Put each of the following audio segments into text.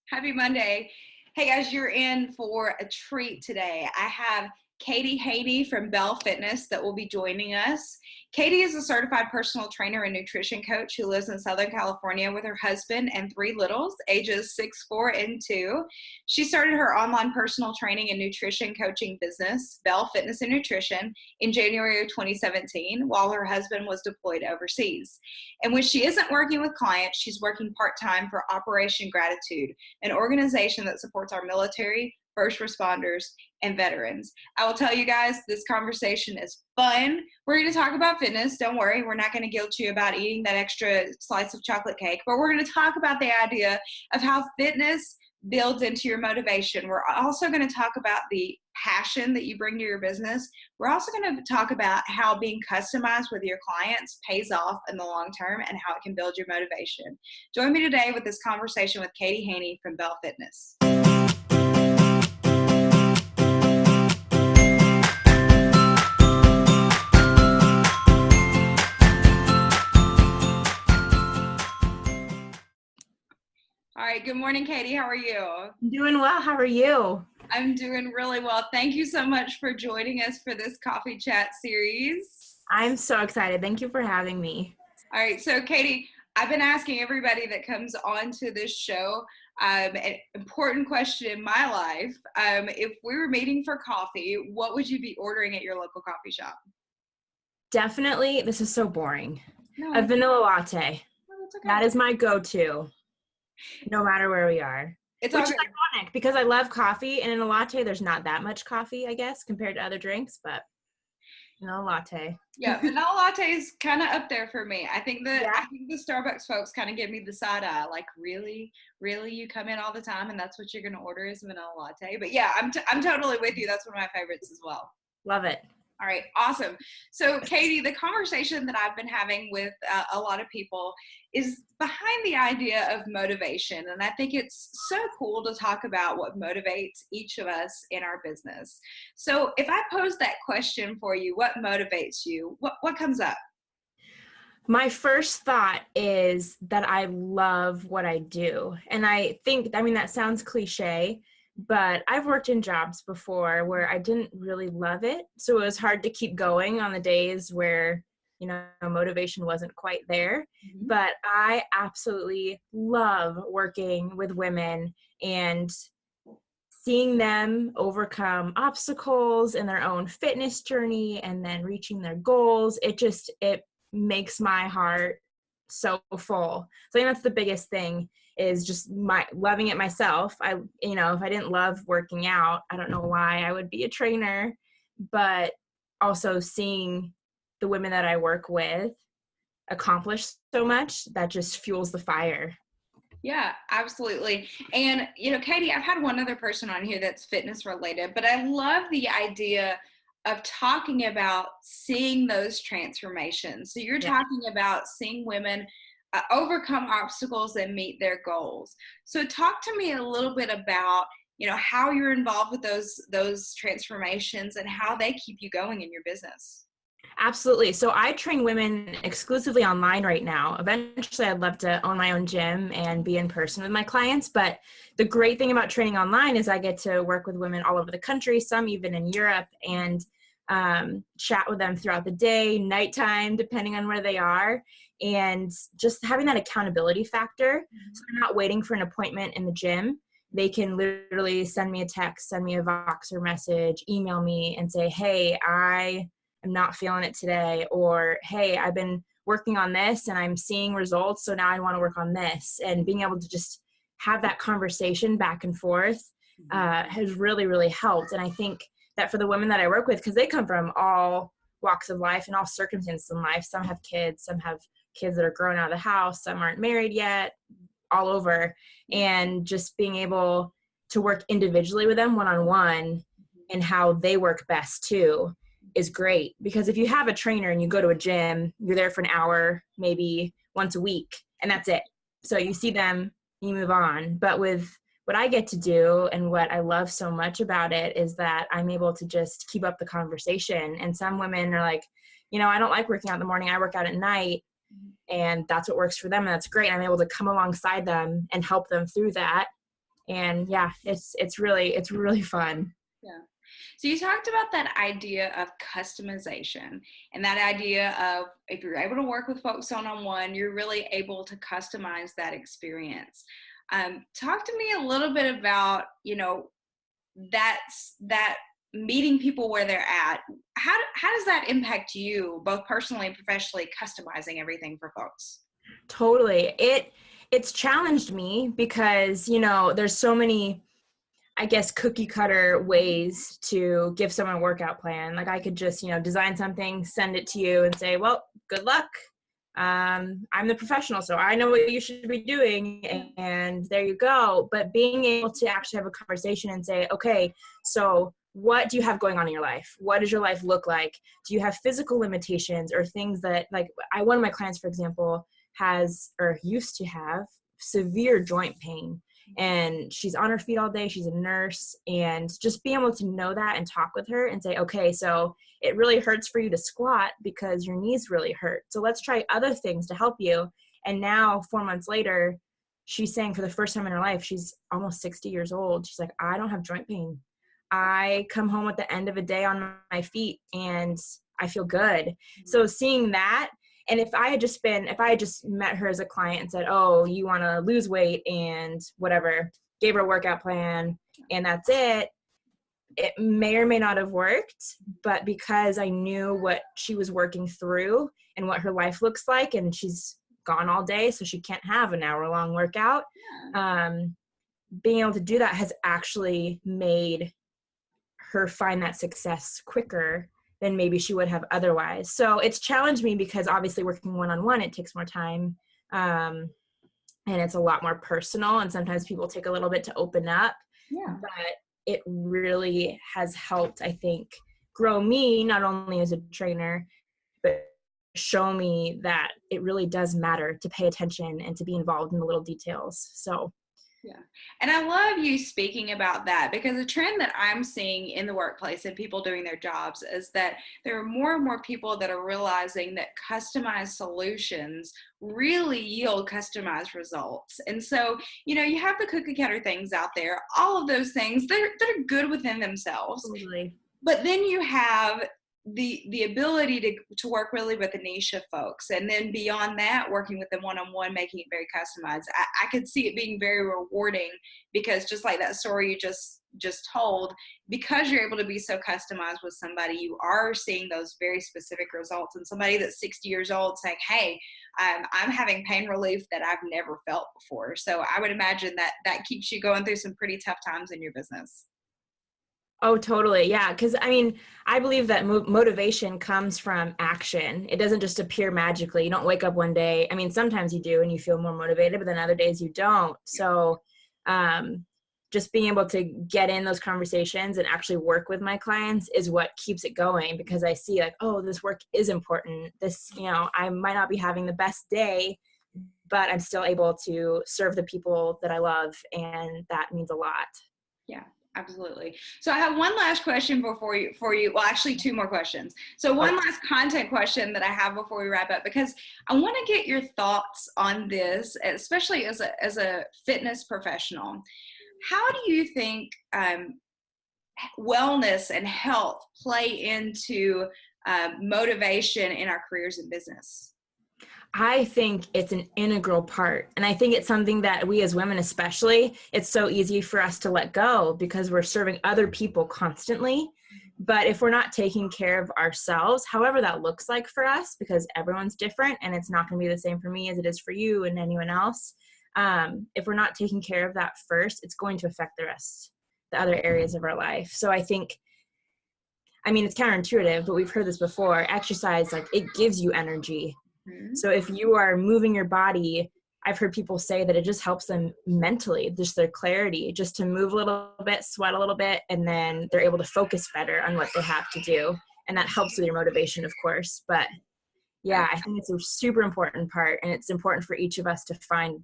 Happy Monday. Hey guys, you're in for a treat today. I have Katie Haney from Bell Fitness that will be joining us. Katie is a certified personal trainer and nutrition coach who lives in Southern California with her husband and three littles, ages 6, 4, and 2. She started her online personal training and nutrition coaching business, Bell Fitness and Nutrition, in January of 2017 while her husband was deployed overseas. And when she isn't working with clients, she's working part-time for Operation Gratitude, an organization that supports our military, first responders, and veterans. I will tell you guys, this conversation is fun. We're going to talk about fitness. Don't worry, we're not going to guilt you about eating that extra slice of chocolate cake, but we're going to talk about the idea of how fitness builds into your motivation. We're also going to talk about the passion that you bring to your business. We're also going to talk about how being customized with your clients pays off in the long term and how it can build your motivation. Join me today with this conversation with Katie Haney from Bell Fitness. All right. Good morning, Katie. How are you? I'm doing well. How are you? I'm doing really well. Thank you so much for joining us for this coffee chat series. I'm so excited. Thank you for having me. All right. So, Katie, I've been asking everybody that comes on to this show an important question in my life. If we were meeting for coffee, what would you be ordering at your local coffee shop? Definitely. This is so boring. No, A vanilla latte. no, it's okay. That is my go-to, no matter where we are. It's Which all is good. ironic because I love coffee, and in a latte, there's not that much coffee, I guess, compared to other drinks, but vanilla latte. Yeah, vanilla latte is kind of up there for me. I think Yeah. the Starbucks folks kind of give me the side eye, like, really, you come in all the time and that's what you're gonna order is vanilla latte. But yeah, I'm totally with you. That's one of my favorites as well. Love it. All right, awesome. So, Katie, the conversation that I've been having with a lot of people is behind the idea of motivation. And I think it's so cool to talk about what motivates each of us in our business. So, if I pose that question for you, what motivates you? What comes up? My first thought is that I love what I do. And I think, that sounds cliche, but I've worked in jobs before where I didn't really love it. So it was hard to keep going on the days where, motivation wasn't quite there. Mm-hmm. But I absolutely love working with women and seeing them overcome obstacles in their own fitness journey and then reaching their goals. It makes my heart so full. So I think that's the biggest thing is just my loving it myself. If I didn't love working out, I don't know why I would be a trainer, but also seeing the women that I work with accomplish so much, that just fuels the fire. Yeah, absolutely. And, Katie, I've had one other person on here that's fitness related, but I love the idea of talking about seeing those transformations. So you're talking about seeing women overcome obstacles and meet their goals. So talk to me a little bit about, how you're involved with those transformations and how they keep you going in your business. Absolutely. So I train women exclusively online right now. Eventually, I'd love to own my own gym and be in person with my clients. But the great thing about training online is I get to work with women all over the country, some even in Europe, and chat with them throughout the day, nighttime, depending on where they are. And just having that accountability factor. So they're not waiting for an appointment in the gym. They can literally send me a text, send me a Voxer message, email me and say, hey, I'm not feeling it today, or hey, I've been working on this and I'm seeing results, so now I want to work on this. And being able to just have that conversation back and forth has really, really helped. And I think that for the women that I work with, because they come from all walks of life and all circumstances in life, some have kids that are grown out of the house, some aren't married yet, all over, and just being able to work individually with them one-on-one and how they work best too is great. Because if you have a trainer and you go to a gym, you're there for an hour, maybe once a week, and that's it. So you see them, you move on. But with what I get to do and what I love so much about it is that I'm able to just keep up the conversation. And some women are like, I don't like working out in the morning, I work out at night. And that's what works for them. And that's great. I'm able to come alongside them and help them through that And yeah, it's really fun. Yeah. So you talked about that idea of customization and that idea of if you're able to work with folks one-on-one, you're really able to customize that experience. Talk to me a little bit about, that meeting people where they're at. How does that impact you, both personally and professionally, customizing everything for folks? Totally. It's challenged me because, there's so many, I guess, cookie cutter ways to give someone a workout plan. Like I could just, design something, send it to you and say, well, good luck. I'm the professional, so I know what you should be doing, and there you go. But being able to actually have a conversation and say, okay, so what do you have going on in your life? What does your life look like? Do you have physical limitations or things that, like, one of my clients, for example, has or used to have severe joint pain, and she's on her feet all day. She's a nurse, and just being able to know that and talk with her and say, okay, so it really hurts for you to squat because your knees really hurt. So let's try other things to help you. And now 4 months later, she's saying for the first time in her life, she's almost 60 years old. She's like, I don't have joint pain. I come home at the end of a day on my feet and I feel good. So seeing that, and if I had just met her as a client and said, oh, you want to lose weight and whatever, gave her a workout plan and that's it, it may or may not have worked. But because I knew what she was working through and what her life looks like, and she's gone all day, so she can't have an hour-long workout, being able to do that has actually made her find that success quicker than maybe she would have otherwise. So it's challenged me because obviously working one-on-one, it takes more time. And it's a lot more personal. And sometimes people take a little bit to open up. Yeah. But it really has helped, I think, grow me, not only as a trainer, but show me that it really does matter to pay attention and to be involved in the little details. So yeah. And I love you speaking about that, because a trend that I'm seeing in the workplace and people doing their jobs is that there are more and more people that are realizing that customized solutions really yield customized results. And so, you have the cookie cutter things out there, all of those things that are good within themselves. totally. But then you have the ability to work really with a niche of folks, and then beyond that, working with them one-on-one, making it very customized. I could see it being very rewarding, because just like that story you just told, because you're able to be so customized with somebody, you are seeing those very specific results. And somebody that's 60 years old saying, hey, I'm having pain relief that I've never felt before. So I would imagine that keeps you going through some pretty tough times in your business. Oh, totally. Yeah. Because I believe that motivation comes from action. It doesn't just appear magically. You don't wake up one day. Sometimes you do and you feel more motivated, but then other days you don't. So just being able to get in those conversations and actually work with my clients is what keeps it going, because I see like, oh, this work is important. This, I might not be having the best day, but I'm still able to serve the people that I love. And that means a lot. Yeah. Absolutely. So I have one last question for you. Well, actually 2 more questions. So one last content question that I have before we wrap up, because I want to get your thoughts on this, especially as a fitness professional. How do you think wellness and health play into motivation in our careers and business? I think it's an integral part. And I think it's something that we as women especially, it's so easy for us to let go because we're serving other people constantly. But if we're not taking care of ourselves, however that looks like for us, because everyone's different and it's not going to be the same for me as it is for you and anyone else. If we're not taking care of that first, it's going to affect the other areas of our life. So I think, it's counterintuitive, but we've heard this before. Exercise, like, it gives you energy. So if you are moving your body, I've heard people say that it just helps them mentally, just their clarity, just to move a little bit, sweat a little bit, and then they're able to focus better on what they have to do. And that helps with your motivation, of course. But yeah, I think it's a super important part, and it's important for each of us to find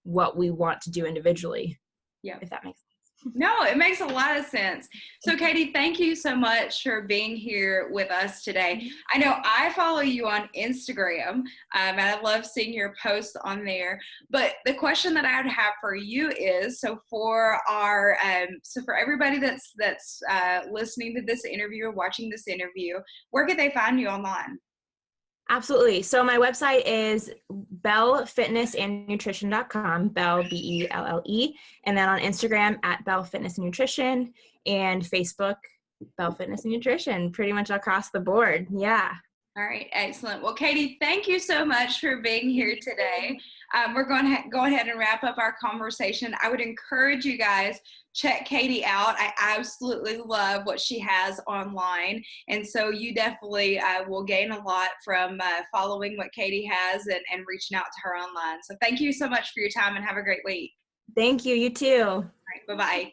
what we want to do individually. Yeah. If that makes sense. No, it makes a lot of sense. So, Katie, thank you so much for being here with us today. I know I follow you on Instagram, and I love seeing your posts on there. But the question that I would have for you is, so for everybody that's listening to this interview or watching this interview, where can they find you online? Absolutely. So my website is bellefitnessandnutrition.com, Bell, Belle, and then on Instagram at Bell Fitness and Nutrition, and Facebook, Bell Fitness and Nutrition, pretty much across the board. Yeah. All right, excellent. Well, Katie, thank you so much for being here today. We're going to go ahead and wrap up our conversation. I would encourage you guys, check Katie out. I absolutely love what she has online. And so you definitely will gain a lot from following what Katie has and reaching out to her online. So thank you so much for your time and have a great week. Thank you. You too. All right, bye-bye.